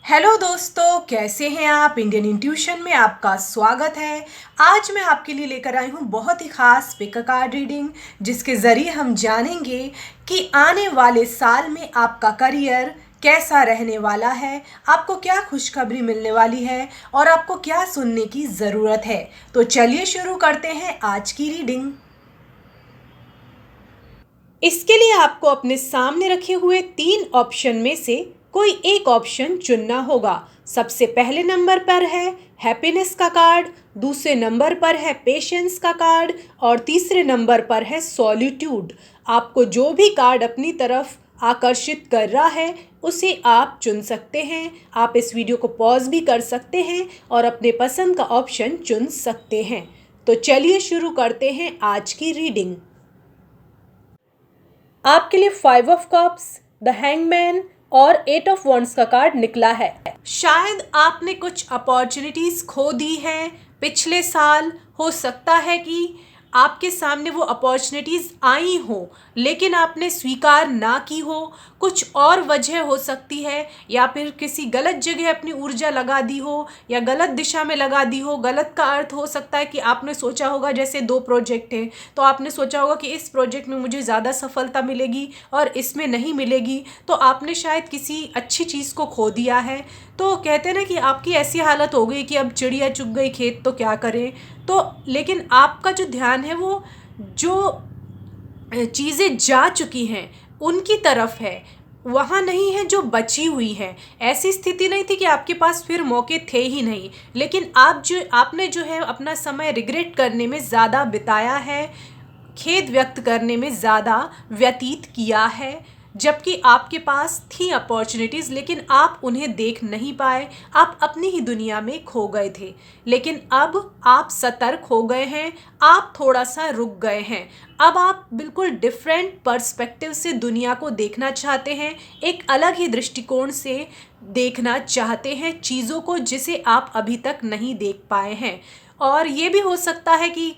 Hello दोस्तों, कैसे हैं आप। इंडियन इंट्यूशन में आपका स्वागत है। आज मैं आपके लिए लेकर आई हूँ बहुत ही खास पिक कार्ड रीडिंग, जिसके ज़रिए हम जानेंगे कि आने वाले साल में आपका करियर कैसा रहने वाला है, आपको क्या खुशखबरी मिलने वाली है और आपको क्या सुनने की ज़रूरत है। तो चलिए शुरू करते हैं आज की रीडिंग। इसके लिए आपको अपने सामने रखे हुए 3 ऑप्शन में से कोई एक ऑप्शन चुनना होगा। सबसे पहले नंबर पर है हैप्पीनेस का कार्ड, दूसरे नंबर पर है पेशेंस का कार्ड और तीसरे नंबर पर है सॉलिट्यूड। आपको जो भी कार्ड अपनी तरफ आकर्षित कर रहा है उसे आप चुन सकते हैं। आप इस वीडियो को पॉज भी कर सकते हैं और अपने पसंद का ऑप्शन चुन सकते हैं। तो चलिए शुरू करते हैं आज की रीडिंग। आपके लिए 5 ऑफ कप्स, द हैंगमैन और 8 ऑफ वॉन्ड्स का कार्ड निकला है। शायद आपने कुछ अपॉर्चुनिटीज खो दी हैं पिछले साल। हो सकता है कि आपके सामने वो अपॉर्चुनिटीज आई हो लेकिन आपने स्वीकार ना की हो। कुछ और वजह हो सकती है, या फिर किसी गलत जगह अपनी ऊर्जा लगा दी हो या गलत दिशा में लगा दी हो। गलत का अर्थ हो सकता है कि आपने सोचा होगा, जैसे 2 प्रोजेक्ट हैं तो आपने सोचा होगा कि इस प्रोजेक्ट में मुझे ज़्यादा सफलता मिलेगी और इसमें नहीं मिलेगी, तो आपने शायद किसी अच्छी चीज़ को खो दिया है। तो कहते हैं ना कि आपकी ऐसी हालत हो गई कि अब चिड़िया चुग गई खेत तो क्या करें। तो लेकिन आपका जो ध्यान है वो जो चीज़ें जा चुकी हैं उनकी तरफ है, वहाँ नहीं है जो बची हुई है। ऐसी स्थिति नहीं थी कि आपके पास फिर मौके थे ही नहीं, लेकिन आपने जो है अपना समय रिग्रेट करने में ज़्यादा बिताया है, खेद व्यक्त करने में ज़्यादा व्यतीत किया है। जबकि आपके पास थी अपॉर्चुनिटीज़ लेकिन आप उन्हें देख नहीं पाए, आप अपनी ही दुनिया में खो गए थे। लेकिन अब आप सतर्क हो गए हैं, आप थोड़ा सा रुक गए हैं। अब आप बिल्कुल डिफरेंट पर्सपेक्टिव से दुनिया को देखना चाहते हैं, एक अलग ही दृष्टिकोण से देखना चाहते हैं चीज़ों को जिसे आप अभी तक नहीं देख पाए हैं। और ये भी हो सकता है कि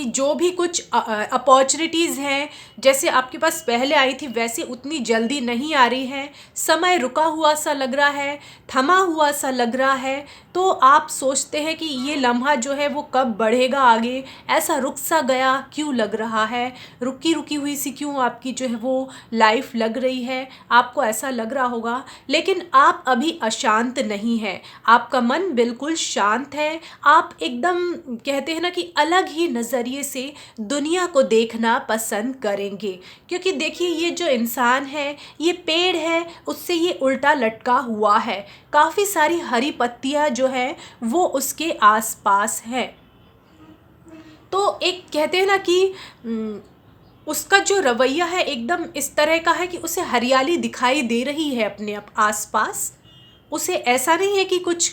जो भी कुछ अपॉर्चुनिटीज़ हैं जैसे आपके पास पहले आई थी वैसे उतनी जल्दी नहीं आ रही है। समय रुका हुआ सा लग रहा है, थमा हुआ सा लग रहा है। तो आप सोचते हैं कि ये लम्हा जो है वो कब बढ़ेगा आगे, ऐसा रुक सा गया क्यों लग रहा है, रुकी रुकी हुई सी क्यों आपकी जो है वो लाइफ लग रही है, आपको ऐसा लग रहा होगा। लेकिन आप अभी अशांत नहीं हैं, आपका मन बिल्कुल शांत है। आप एकदम कहते हैं ना कि अलग ही नज़रिए से दुनिया को देखना पसंद करेंगे। क्योंकि देखिए, ये जो इंसान है ये पेड़ है, उससे ये उल्टा लटका हुआ है। काफ़ी सारी हरी पत्तियाँ जो है वो उसके आसपास है। तो एक कहते हैं ना कि उसका जो रवैया है एकदम इस तरह का है कि उसे हरियाली दिखाई दे रही है अपने आसपास। उसे ऐसा नहीं है कि कुछ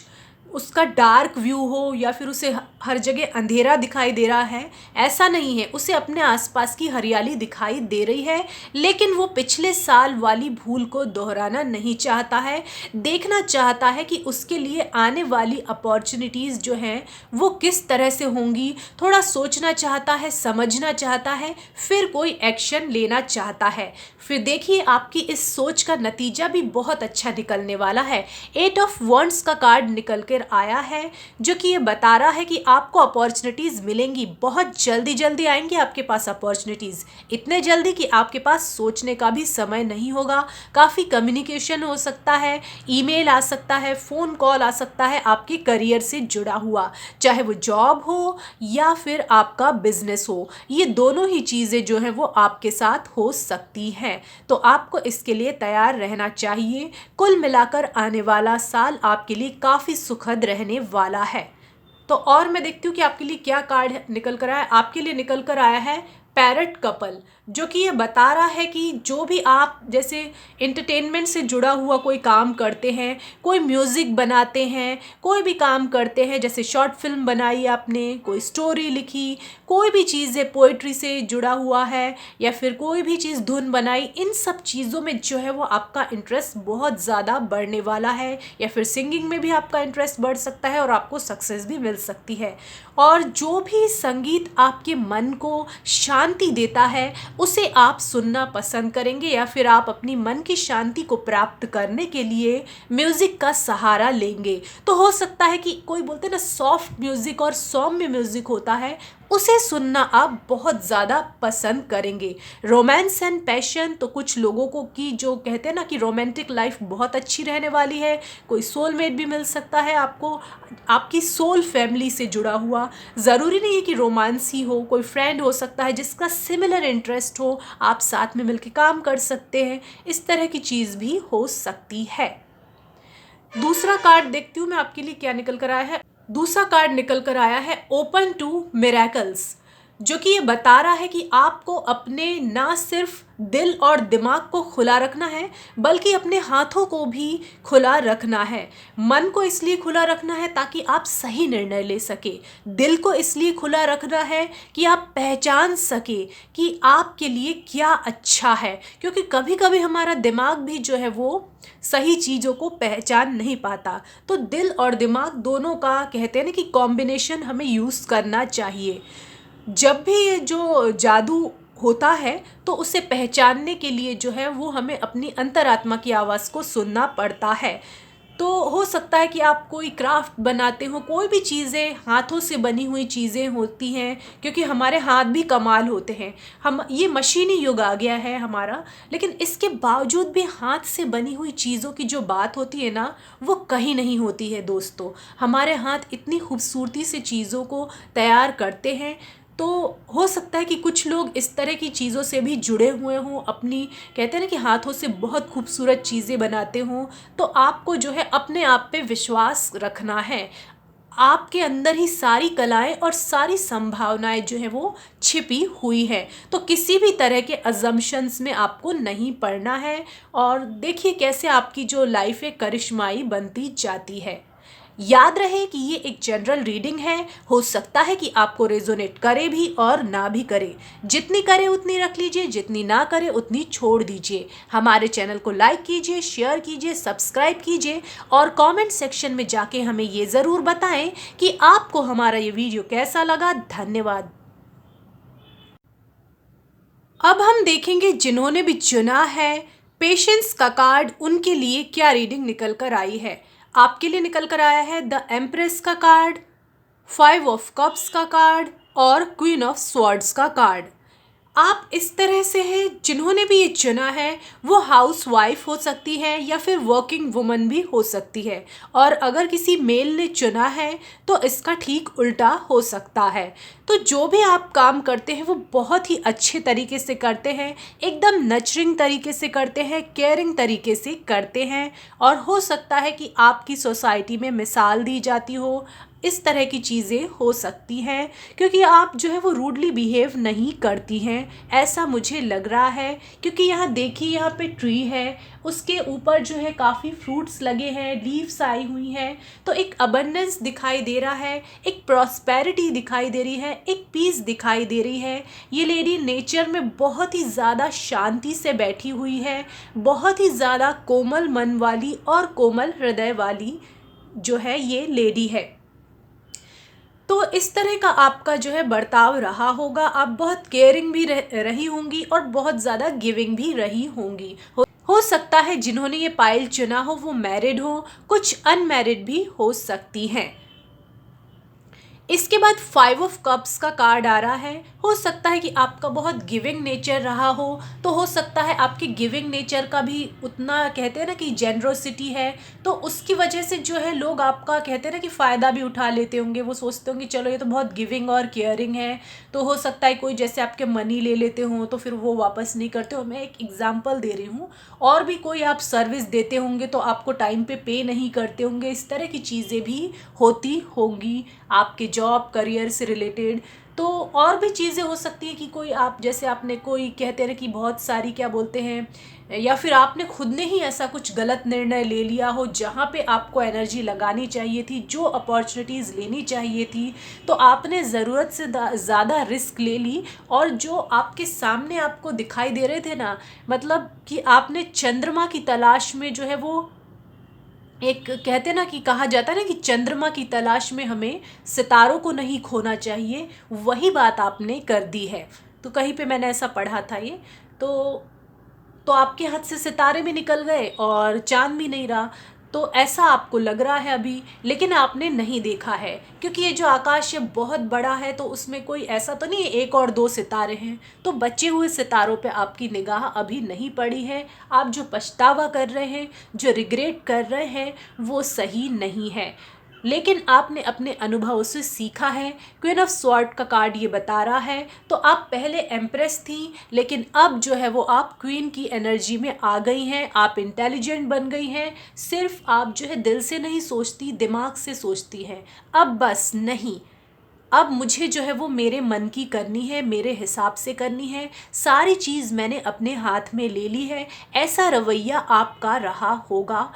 उसका डार्क व्यू हो या फिर उसे हर जगह अंधेरा दिखाई दे रहा है, ऐसा नहीं है। उसे अपने आसपास की हरियाली दिखाई दे रही है, लेकिन वो पिछले साल वाली भूल को दोहराना नहीं चाहता है। देखना चाहता है कि उसके लिए आने वाली अपॉर्चुनिटीज़ जो हैं वो किस तरह से होंगी। थोड़ा सोचना चाहता है, समझना चाहता है, फिर कोई एक्शन लेना चाहता है। फिर देखिए, आपकी इस सोच का नतीजा भी बहुत अच्छा निकलने वाला है। 8 ऑफ वॉन्ड्स का कार्ड निकल कर आया है, जो कि ये बता रहा है कि आपको अपॉर्चुनिटीज़ मिलेंगी। बहुत जल्दी जल्दी आएंगी आपके पास अपॉर्चुनिटीज़, इतने जल्दी कि आपके पास सोचने का भी समय नहीं होगा। काफ़ी कम्युनिकेशन हो सकता है, ईमेल आ सकता है, फ़ोन कॉल आ सकता है आपके करियर से जुड़ा हुआ, चाहे वो जॉब हो या फिर आपका बिजनेस हो। ये दोनों ही चीज़ें जो हैं वो आपके साथ हो सकती हैं। तो आपको इसके लिए तैयार रहना चाहिए। कुल मिलाकर आने वाला साल आपके लिए काफ़ी सुखद रहने वाला है। तो और मैं देखती हूँ कि आपके लिए क्या कार्ड निकल कर आया है। आपके लिए निकल कर आया है पैरट कपल, जो कि ये बता रहा है कि जो भी आप जैसे एंटरटेनमेंट से जुड़ा हुआ कोई काम करते हैं, कोई म्यूज़िक बनाते हैं, कोई भी काम करते हैं, जैसे शॉर्ट फिल्म बनाई आपने, कोई स्टोरी लिखी, कोई भी चीज़ है पोइट्री से जुड़ा हुआ है या फिर कोई भी चीज़ धुन बनाई, इन सब चीज़ों में जो है वो आपका इंटरेस्ट बहुत ज़्यादा बढ़ने वाला है। या फिर सिंगिंग में भी आपका इंटरेस्ट बढ़ सकता है और आपको सक्सेस भी मिल सकती है। और जो भी संगीत आपके मन को शांत शांति देता है उसे आप सुनना पसंद करेंगे, या फिर आप अपनी मन की शांति को प्राप्त करने के लिए म्यूज़िक का सहारा लेंगे। तो हो सकता है कि कोई बोलते हैं ना सॉफ्ट म्यूज़िक और सौम्य म्यूज़िक होता है, उसे सुनना आप बहुत ज़्यादा पसंद करेंगे। रोमांस एंड पैशन, तो कुछ लोगों को की जो कहते हैं ना कि रोमांटिक लाइफ बहुत अच्छी रहने वाली है, कोई सोलमेट भी मिल सकता है आपको, आपकी सोल फैमिली से जुड़ा हुआ। ज़रूरी नहीं है कि रोमांस ही हो, कोई फ्रेंड हो सकता है जिसका सिमिलर इंटरेस्ट हो, आप साथ में मिलकर काम कर सकते हैं, इस तरह की चीज़ भी हो सकती है। दूसरा कार्ड देखती हूँ मैं आपके लिए क्या निकल कर आया है। दूसरा कार्ड निकल कर आया है ओपन टू मिरेकल्स, जो कि ये बता रहा है कि आपको अपने ना सिर्फ दिल और दिमाग को खुला रखना है, बल्कि अपने हाथों को भी खुला रखना है। मन को इसलिए खुला रखना है ताकि आप सही निर्णय ले सके। दिल को इसलिए खुला रखना है कि आप पहचान सके कि आपके लिए क्या अच्छा है, क्योंकि कभी कभी हमारा दिमाग भी जो है वो सही चीज़ों को पहचान नहीं पाता। तो दिल और दिमाग दोनों का कहते हैं ना कि कॉम्बिनेशन हमें यूज़ करना चाहिए। जब भी ये जो जादू होता है तो उसे पहचानने के लिए जो है वो हमें अपनी अंतरात्मा की आवाज़ को सुनना पड़ता है। तो हो सकता है कि आप कोई क्राफ्ट बनाते हो, कोई भी चीज़ें हाथों से बनी हुई चीज़ें होती हैं, क्योंकि हमारे हाथ भी कमाल होते हैं। हम ये मशीनी युग आ गया है हमारा, लेकिन इसके बावजूद भी हाथ से बनी हुई चीज़ों की जो बात होती है ना, वो कहीं नहीं होती है दोस्तों। हमारे हाथ इतनी खूबसूरती से चीज़ों को तैयार करते हैं। तो हो सकता है कि कुछ लोग इस तरह की चीज़ों से भी जुड़े हुए हों, अपनी कहते हैं ना कि हाथों से बहुत खूबसूरत चीज़ें बनाते हों। तो आपको जो है अपने आप पे विश्वास रखना है। आपके अंदर ही सारी कलाएं और सारी संभावनाएं जो है वो छिपी हुई है। तो किसी भी तरह के अजम्पशंस में आपको नहीं पड़ना है। और देखिए कैसे आपकी जो लाइफ है करिश्माई बनती जाती है। याद रहे कि ये एक जनरल रीडिंग है, हो सकता है कि आपको रेजोनेट करे भी और ना भी करे। जितनी करे उतनी रख लीजिए, जितनी ना करे उतनी छोड़ दीजिए। हमारे चैनल को लाइक कीजिए, शेयर कीजिए, सब्सक्राइब कीजिए और कमेंट सेक्शन में जाके हमें ये ज़रूर बताएं कि आपको हमारा ये वीडियो कैसा लगा। धन्यवाद। अब हम देखेंगे जिन्होंने भी चुना है पेशेंस का कार्ड, उनके लिए क्या रीडिंग निकल कर आई है। आपके लिए निकल कर आया है द एम्प्रेस का कार्ड, 5 ऑफ कप्स का कार्ड और क्वीन ऑफ स्वॉर्ड्स का कार्ड। आप इस तरह से हैं, जिन्होंने भी ये चुना है वो हाउस वाइफ हो सकती है या फिर वर्किंग वुमन भी हो सकती है। और अगर किसी मेल ने चुना है तो इसका ठीक उल्टा हो सकता है। तो जो भी आप काम करते हैं वो बहुत ही अच्छे तरीके से करते हैं, एकदम नर्चरिंग तरीके से करते हैं, केयरिंग तरीके से करते हैं। और हो सकता है कि आपकी सोसाइटी में मिसाल दी जाती हो, इस तरह की चीज़ें हो सकती हैं, क्योंकि आप जो है वो रूडली बिहेव नहीं करती हैं, ऐसा मुझे लग रहा है। क्योंकि यहाँ देखिए, यहाँ पे ट्री है, उसके ऊपर जो है काफ़ी फ्रूट्स लगे हैं, लीव्स आई हुई हैं। तो एक अबंडेंस दिखाई दे रहा है, एक प्रॉस्पेरिटी दिखाई दे रही है, एक पीस दिखाई दे रही है। ये लेडी नेचर में बहुत ही ज़्यादा शांति से बैठी हुई है, बहुत ही ज़्यादा कोमल मन वाली और कोमल हृदय वाली जो है ये लेडी है। तो इस तरह का आपका जो है बर्ताव रहा होगा। आप बहुत केयरिंग भी रही होंगी और बहुत ज़्यादा गिविंग भी रही होंगी। हो सकता है जिन्होंने ये पाइल चुना हो वो मैरिड हो, कुछ अनमैरिड भी हो सकती हैं। इसके बाद 5 ऑफ कप्स का कार्ड आ रहा है। हो सकता है कि आपका बहुत गिविंग नेचर रहा हो, तो हो सकता है आपके गिविंग नेचर का भी उतना कहते हैं ना कि जेनरोसिटी है, तो उसकी वजह से जो है लोग आपका कहते हैं ना कि फ़ायदा भी उठा लेते होंगे। वो सोचते होंगे चलो ये तो बहुत गिविंग और केयरिंग है। तो हो सकता है कोई जैसे आपके मनी ले लेते हों तो फिर वो वापस नहीं करते हो। मैं एक एग्जाम्पल दे रही हूँ। और भी कोई आप सर्विस देते होंगे तो आपको टाइम पे नहीं करते होंगे। इस तरह की चीज़ें भी होती होंगी आपके जॉब करियर से रिलेटेड। तो और भी चीज़ें हो सकती है कि कोई आप जैसे आपने कोई कहते हैं कि बहुत सारी क्या बोलते हैं, या फिर आपने खुद ने ही ऐसा कुछ गलत निर्णय ले लिया हो जहाँ पे आपको एनर्जी लगानी चाहिए थी, जो अपॉर्चुनिटीज़ लेनी चाहिए थी, तो आपने ज़रूरत से ज़्यादा रिस्क ले ली। और जो आपके सामने आपको दिखाई दे रहे थे ना, मतलब कि आपने चंद्रमा की तलाश में जो है वो एक कहते ना कि कहा जाता है ना कि चंद्रमा की तलाश में हमें सितारों को नहीं खोना चाहिए, वही बात आपने कर दी है। तो कहीं पे मैंने ऐसा पढ़ा था ये। तो आपके हाथ से सितारे भी निकल गए और चाँद भी नहीं रहा। तो ऐसा आपको लग रहा है अभी, लेकिन आपने नहीं देखा है, क्योंकि ये जो आकाश है बहुत बड़ा है, तो उसमें कोई ऐसा तो नहीं है एक और दो सितारे हैं। तो बचे हुए सितारों पे आपकी निगाह अभी नहीं पड़ी है। आप जो पछतावा कर रहे हैं, जो रिग्रेट कर रहे हैं, वो सही नहीं है, लेकिन आपने अपने अनुभव से सीखा है। क्वीन ऑफ स्वॉर्ड का कार्ड ये बता रहा है, तो आप पहले एम्प्रेस थी, लेकिन अब जो है वो आप क्वीन की एनर्जी में आ गई हैं। आप इंटेलिजेंट बन गई हैं। सिर्फ आप जो है दिल से नहीं सोचती, दिमाग से सोचती हैं। अब बस नहीं, अब मुझे जो है वो मेरे मन की करनी है, मेरे हिसाब से करनी है। सारी चीज़ मैंने अपने हाथ में ले ली है। ऐसा रवैया आपका रहा होगा।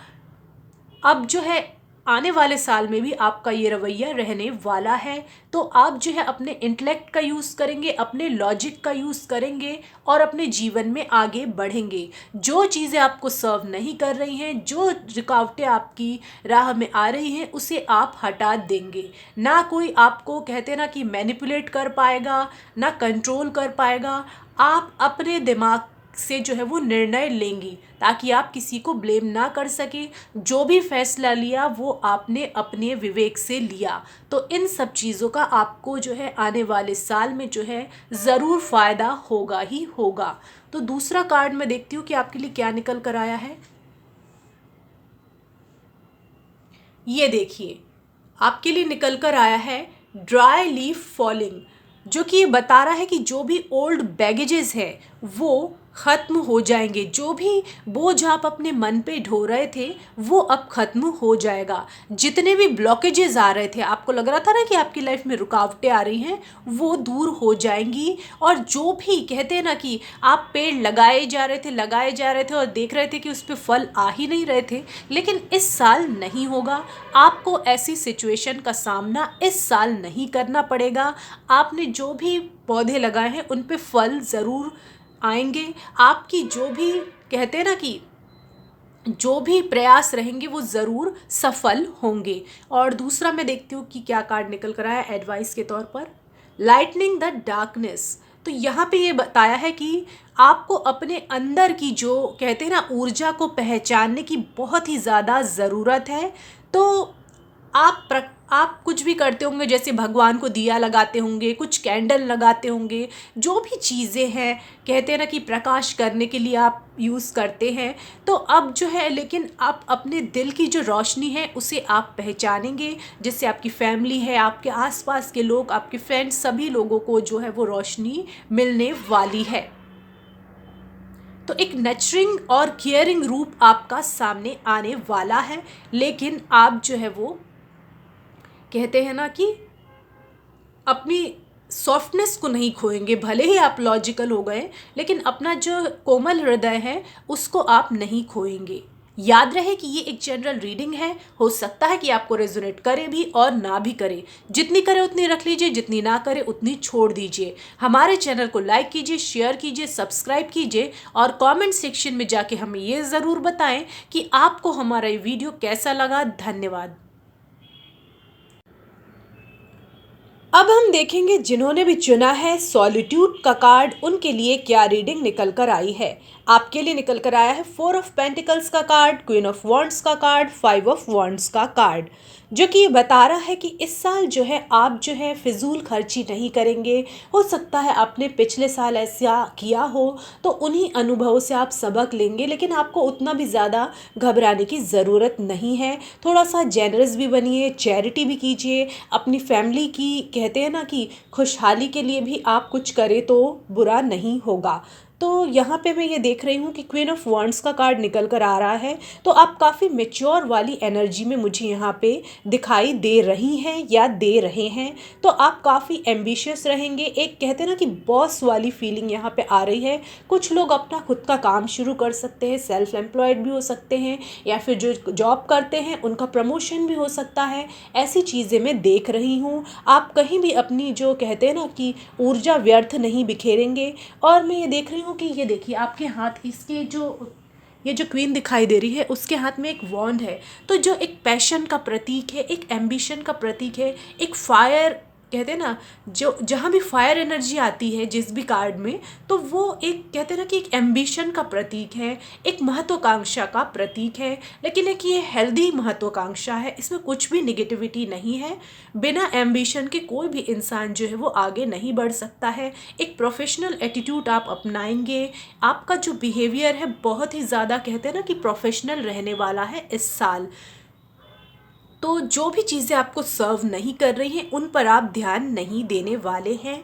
अब जो है आने वाले साल में भी आपका ये रवैया रहने वाला है। तो आप जो है अपने इंटेलेक्ट का यूज़ करेंगे, अपने लॉजिक का यूज़ करेंगे और अपने जीवन में आगे बढ़ेंगे। जो चीज़ें आपको सर्व नहीं कर रही हैं, जो रुकावटें आपकी राह में आ रही हैं, उसे आप हटा देंगे। ना कोई आपको कहते ना कि मैनिपुलेट कर पाएगा, ना कंट्रोल कर पाएगा। आप अपने दिमाग से जो है वो निर्णय लेंगी, ताकि आप किसी को ब्लेम ना कर सके। जो भी फैसला लिया वो आपने अपने विवेक से लिया। तो इन सब चीज़ों का आपको जो है आने वाले साल में जो है ज़रूर फ़ायदा होगा ही होगा। तो दूसरा कार्ड मैं देखती हूँ कि आपके लिए क्या निकल कर आया है। ये देखिए, आपके लिए निकल कर आया है ड्राई लीफ फॉलिंग, जो कि ये बता रहा है कि जो भी ओल्ड बैगेजेस है वो ख़त्म हो जाएंगे। जो भी बोझ आप अपने मन पे ढो रहे थे वो अब ख़त्म हो जाएगा। जितने भी ब्लॉकेजेस आ रहे थे, आपको लग रहा था ना कि आपकी लाइफ में रुकावटें आ रही हैं, वो दूर हो जाएंगी। और जो भी कहते हैं ना कि आप पेड़ लगाए जा रहे थे और देख रहे थे कि उस पर फल आ ही नहीं रहे थे, लेकिन इस साल नहीं होगा। आपको ऐसी सिचुएशन का सामना इस साल नहीं करना पड़ेगा। आपने जो भी पौधे लगाए हैं उन पे फल ज़रूर आएंगे। आपकी जो भी कहते हैं ना कि जो भी प्रयास रहेंगे वो ज़रूर सफल होंगे। और दूसरा मैं देखती हूँ कि क्या कार्ड निकल कर आया एडवाइस के तौर पर, लाइटनिंग द डार्कनेस। तो यहाँ पे ये बताया है कि आपको अपने अंदर की जो कहते हैं ना ऊर्जा को पहचानने की बहुत ही ज़्यादा ज़रूरत है। तो आप कुछ भी करते होंगे, जैसे भगवान को दिया लगाते होंगे, कुछ कैंडल लगाते होंगे, जो भी चीज़ें हैं कहते हैं ना कि प्रकाश करने के लिए आप यूज़ करते हैं। तो अब जो है, लेकिन आप अपने दिल की जो रोशनी है उसे आप पहचानेंगे, जिससे आपकी फैमिली है, आपके आसपास के लोग, आपके फ्रेंड्स, सभी लोगों को जो है वो रोशनी मिलने वाली है। तो एक नर्चरिंग और केयरिंग रूप आपका सामने आने वाला है। लेकिन आप जो है वो कहते हैं ना कि अपनी सॉफ्टनेस को नहीं खोएंगे। भले ही आप लॉजिकल हो गए, लेकिन अपना जो कोमल हृदय है उसको आप नहीं खोएंगे। याद रहे कि ये एक जनरल रीडिंग है। हो सकता है कि आपको रेजोनेट करे भी और ना भी करे। जितनी करे उतनी रख लीजिए, जितनी ना करे उतनी छोड़ दीजिए। हमारे चैनल को लाइक कीजिए, शेयर कीजिए, सब्सक्राइब कीजिए और कमेंट सेक्शन में जाके हमें ये ज़रूर बताएं कि आपको हमारा ये वीडियो कैसा लगा। धन्यवाद। अब हम देखेंगे जिन्होंने भी चुना है सॉलिट्यूड का कार्ड, उनके लिए क्या रीडिंग निकल कर आई है। आपके लिए निकल कर आया है 4 ऑफ पेंटिकल्स का कार्ड, क्वीन ऑफ वॉन्ड्स का कार्ड, 5 ऑफ वॉन्ड्स का कार्ड, जो कि ये बता रहा है कि इस साल जो है आप जो है फिजूल खर्ची नहीं करेंगे। हो सकता है आपने पिछले साल ऐसा किया हो, तो उन्हीं अनुभवों से आप सबक लेंगे, लेकिन आपको उतना भी ज़्यादा घबराने की ज़रूरत नहीं है। थोड़ा सा जेनरस भी बनिए, चैरिटी भी कीजिए, अपनी फैमिली की कहते हैं ना कि खुशहाली के लिए भी आप कुछ करें तो बुरा नहीं होगा। तो यहाँ पे मैं ये देख रही हूँ कि क्वीन ऑफ वॉन्ड्स का कार्ड निकल कर आ रहा है। तो आप काफ़ी मेच्योर वाली एनर्जी में मुझे यहाँ पे दिखाई दे रही हैं या दे रहे हैं। तो आप काफ़ी एम्बिशियस रहेंगे। एक कहते हैं ना कि बॉस वाली फीलिंग यहाँ पे आ रही है। कुछ लोग अपना खुद का काम शुरू कर सकते हैं, सेल्फ एम्प्लॉयड भी हो सकते हैं, या फिर जो जॉब करते हैं उनका प्रमोशन भी हो सकता है। ऐसी चीज़ें मैं देख रही हूँ। आप कहीं भी अपनी जो कहते हैं ना कि ऊर्जा व्यर्थ नहीं बिखेरेंगे। और मैं ये देख रही हूँ कि ये देखिए आपके हाथ, इसके जो ये जो क्वीन दिखाई दे रही है उसके हाथ में एक वॉन्ड है। तो जो एक पैशन का प्रतीक है, एक एम्बिशन का प्रतीक है, एक फायर कहते हैं ना, जो जहाँ भी फायर एनर्जी आती है जिस भी कार्ड में, तो वो एक कहते हैं ना कि एक एम्बिशन का प्रतीक है, एक महत्वाकांक्षा का प्रतीक है। लेकिन एक ये हेल्दी महत्वाकांक्षा है, इसमें कुछ भी निगेटिविटी नहीं है। बिना एम्बिशन के कोई भी इंसान जो है वो आगे नहीं बढ़ सकता है। एक प्रोफेशनल एटीट्यूड आप अपनाएंगे, आपका जो बिहेवियर है बहुत ही ज़्यादा कहते हैं ना कि प्रोफेशनल रहने वाला है इस साल। तो जो भी चीज़ें आपको सर्व नहीं कर रही हैं उन पर आप ध्यान नहीं देने वाले हैं।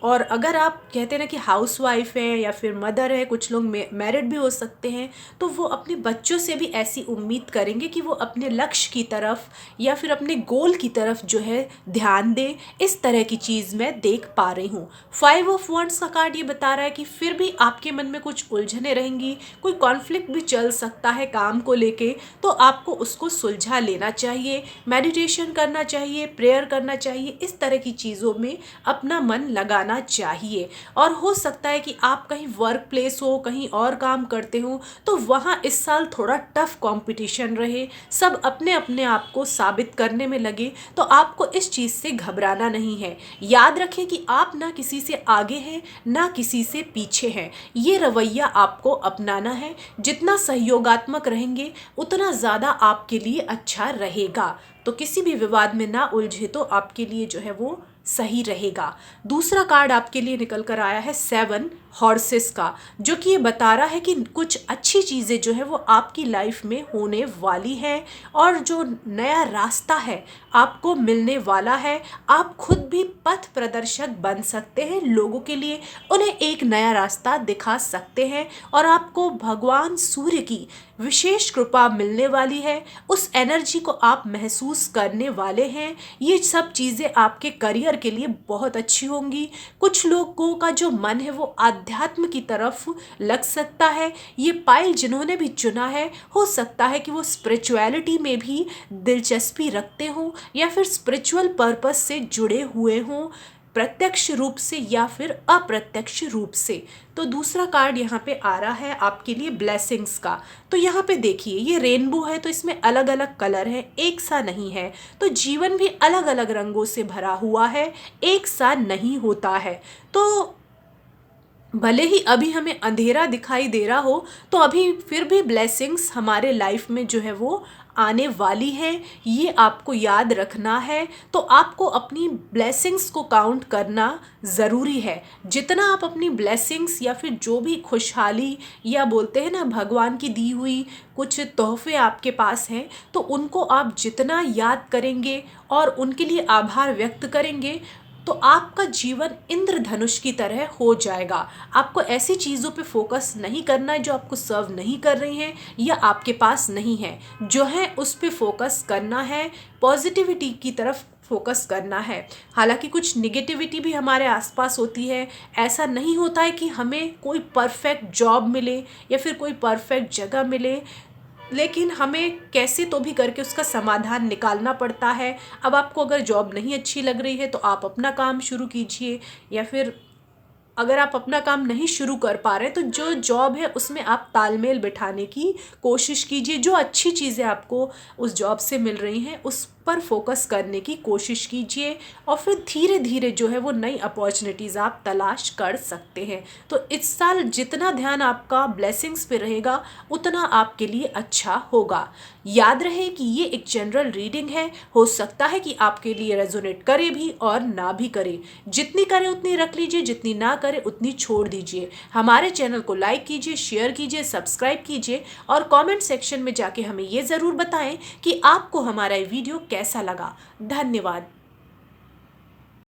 और अगर आप कहते हैं ना कि हाउसवाइफ है या फिर मदर है, कुछ लोग मैरिड भी हो सकते हैं, तो वो अपने बच्चों से भी ऐसी उम्मीद करेंगे कि वो अपने लक्ष्य की तरफ या फिर अपने गोल की तरफ जो है ध्यान दे। इस तरह की चीज़ मैं देख पा रही हूँ। 5 ऑफ वॉन्ड्स का कार्ड ये बता रहा है कि फिर भी आपके मन में कुछ उलझने रहेंगी, कोई कॉन्फ्लिक्ट भी चल सकता है काम को लेके, तो आपको उसको सुलझा लेना चाहिए, मेडिटेशन करना चाहिए, प्रेयर करना चाहिए, इस तरह की चीज़ों में अपना मन लगाना चाहिए। और हो सकता है कि आप कहीं वर्क प्लेस हो, कहीं और काम करते हो, तो वहाँ इस साल थोड़ा टफ कंपटीशन रहे, सब अपने अपने आप को साबित करने में लगे, तो आपको इस चीज़ से घबराना नहीं है। याद रखें कि आप ना किसी से आगे हैं ना किसी से पीछे हैं, ये रवैया आपको अपनाना है। जितना सहयोगात्मक रहेंगे उतना ज़्यादा आपके लिए अच्छा रहेगा। तो किसी भी विवाद में ना उलझे तो आपके लिए जो है वो सही रहेगा। दूसरा कार्ड आपके लिए निकल कर आया है 7 हॉर्सेस का, जो कि ये बता रहा है कि कुछ अच्छी चीज़ें जो है वो आपकी लाइफ में होने वाली हैं और जो नया रास्ता है आपको मिलने वाला है। आप खुद भी पथ प्रदर्शक बन सकते हैं लोगों के लिए, उन्हें एक नया रास्ता दिखा सकते हैं और आपको भगवान सूर्य की विशेष कृपा मिलने वाली है। उस एनर्जी को आप महसूस करने वाले हैं। ये सब चीज़ें आपके करियर के लिए बहुत अच्छी होंगी। कुछ लोगों का जो मन है वो आध्यात्म की तरफ लग सकता है। ये पाइल जिन्होंने भी चुना है, हो सकता है कि वो स्पिरिचुअलिटी में भी दिलचस्पी रखते हों या फिर स्पिरिचुअल पर्पस से जुड़े हुए हों, प्रत्यक्ष रूप से या फिर अप्रत्यक्ष रूप से। तो दूसरा कार्ड यहाँ पे आ रहा है आपके लिए ब्लेसिंग्स का। तो यहाँ पे देखिए, ये रेनबो है तो इसमें अलग अलग कलर है, एक सा नहीं है। तो जीवन भी अलग अलग रंगों से भरा हुआ है, एक सा नहीं होता है। तो भले ही अभी हमें अंधेरा दिखाई दे रहा हो, तो अभी फिर भी ब्लेसिंग्स हमारे लाइफ में जो है वो आने वाली है, ये आपको याद रखना है। तो आपको अपनी ब्लेसिंग्स को काउंट करना ज़रूरी है। जितना आप अपनी ब्लेसिंग्स या फिर जो भी खुशहाली या बोलते हैं ना भगवान की दी हुई कुछ तोहफे आपके पास हैं, तो उनको आप जितना याद करेंगे और उनके लिए आभार व्यक्त करेंगे, तो आपका जीवन इंद्रधनुष की तरह हो जाएगा। आपको ऐसी चीज़ों पे फोकस नहीं करना है जो आपको सर्व नहीं कर रही हैं या आपके पास नहीं है। जो है उस पे फोकस करना है, पॉजिटिविटी की तरफ फोकस करना है। हालांकि कुछ निगेटिविटी भी हमारे आसपास होती है। ऐसा नहीं होता है कि हमें कोई परफेक्ट जॉब मिले या फिर कोई परफेक्ट जगह मिले, लेकिन हमें कैसे तो भी करके उसका समाधान निकालना पड़ता है। अब आपको अगर जॉब नहीं अच्छी लग रही है तो आप अपना काम शुरू कीजिए, या फिर अगर आप अपना काम नहीं शुरू कर पा रहे तो जो जॉब है उसमें आप तालमेल बिठाने की कोशिश कीजिए। जो अच्छी चीज़ें आपको उस जॉब से मिल रही हैं उस पर फोकस करने की कोशिश कीजिए, और फिर धीरे धीरे जो है वो नई अपॉर्चुनिटीज़ आप तलाश कर सकते हैं। तो इस साल जितना ध्यान आपका ब्लेसिंग्स पे रहेगा उतना आपके लिए अच्छा होगा। याद रहे कि ये एक जनरल रीडिंग है, हो सकता है कि आपके लिए रेजोनेट करे भी और ना भी करे। जितनी करे उतनी रख लीजिए, जितनी ना करे उतनी छोड़ दीजिए। हमारे चैनल को लाइक कीजिए, शेयर कीजिए, सब्सक्राइब कीजिए और कमेंट सेक्शन में जाके हमें ये ज़रूर बताएं कि आपको हमारा ये वीडियो कैसा लगा। धन्यवाद।